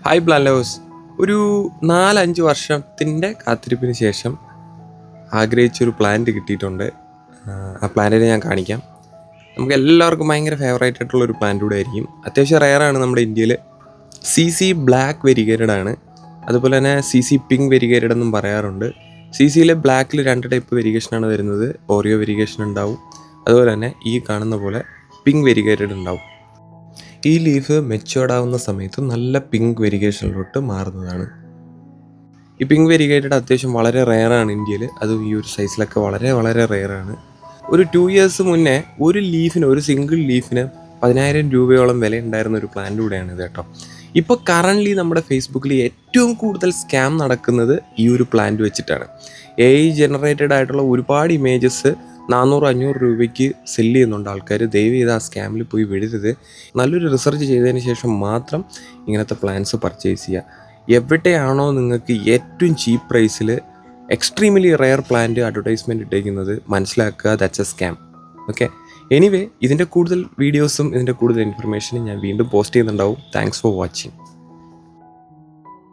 Hi plan lovers. ഒരു 4-5 വർഷത്തിൻ്റെ കാത്തിരിപ്പിന് ശേഷം ആഗ്രഹിച്ചൊരു പ്ലാന്റ് കിട്ടിയിട്ടുണ്ട്. ആ പ്ലാന്റിനെ ഞാൻ കാണിക്കാം. നമുക്ക് എല്ലാവർക്കും ഭയങ്കര ഫേവറേറ്റ് ആയിട്ടുള്ളൊരു പ്ലാന്റ് കൂടെ ആയിരിക്കും. അത്യാവശ്യം റെയറാണ് നമ്മുടെ ഇന്ത്യയിൽ. CC ബ്ലാക്ക് വെരിഗേറ്റഡ് ആണ്. അതുപോലെ തന്നെ CC പിങ്ക് വെരിഗേറ്റഡ് എന്നും പറയാറുണ്ട്. CCയിലെ ബ്ലാക്കിൽ 2 ടൈപ്പ് വെരിഗേഷനാണ് വരുന്നത്. ഓറിയോ വെരിഗേഷൻ ഉണ്ടാവും, അതുപോലെ തന്നെ ഈ കാണുന്ന പോലെ പിങ്ക് വെരിഗേറ്റഡ് ഉണ്ടാവും. ഈ ലീഫ് മെച്ചുവേർഡ് ആവുന്ന സമയത്ത് നല്ല പിങ്ക് വെരിഗേഷനിലോട്ട് മാറുന്നതാണ്. ഈ പിങ്ക് വെരിഗേറ്റഡ് അത്യാവശ്യം വളരെ റെയറാണ് ഇന്ത്യയിൽ. അതും ഈ ഒരു സൈസിലൊക്കെ വളരെ വളരെ റെയറാണ്. ഒരു 2 ഇയേഴ്സ് മുന്നേ ഒരു സിംഗിൾ ലീഫിന് 10,000 രൂപയോളം വില ഉണ്ടായിരുന്ന ഒരു പ്ലാന്റ് കൂടെയാണ് ഇത് കേട്ടോ. ഇപ്പോൾ കറൻ്റ്ലി നമ്മുടെ ഫേസ്ബുക്കിൽ ഏറ്റവും കൂടുതൽ സ്കാം നടക്കുന്നത് ഈ ഒരു പ്ലാന്റ് വെച്ചിട്ടാണ്. AI ജനറേറ്റഡ് ആയിട്ടുള്ള ഒരുപാട് ഇമേജസ് 400-500 രൂപയ്ക്ക് സെല്ല് ചെയ്യുന്നുണ്ട് ആൾക്കാർ. ദയവ് ചെയ്ത് ആ സ്കാമിൽ പോയി വിടരുത്. നല്ലൊരു റിസർച്ച് ചെയ്തതിന് ശേഷം മാത്രം ഇങ്ങനത്തെ പ്ലാൻസ് പർച്ചേസ് ചെയ്യുക. എവിടെയാണോ നിങ്ങൾക്ക് ഏറ്റവും ചീപ്പ് പ്രൈസിൽ എക്സ്ട്രീംലി റെയർ പ്ലാന്റ് അഡ്വർടൈസ്മെൻറ്റ് ഇട്ടേക്കുന്നത്, മനസ്സിലാക്കുക, that's A scam. Okay, anyway ഇതിൻ്റെ കൂടുതൽ വീഡിയോസും ഇതിൻ്റെ കൂടുതൽ ഇൻഫർമേഷനും ഞാൻ വീണ്ടും പോസ്റ്റ് ചെയ്യുന്നുണ്ടാവും. Thanks for watching.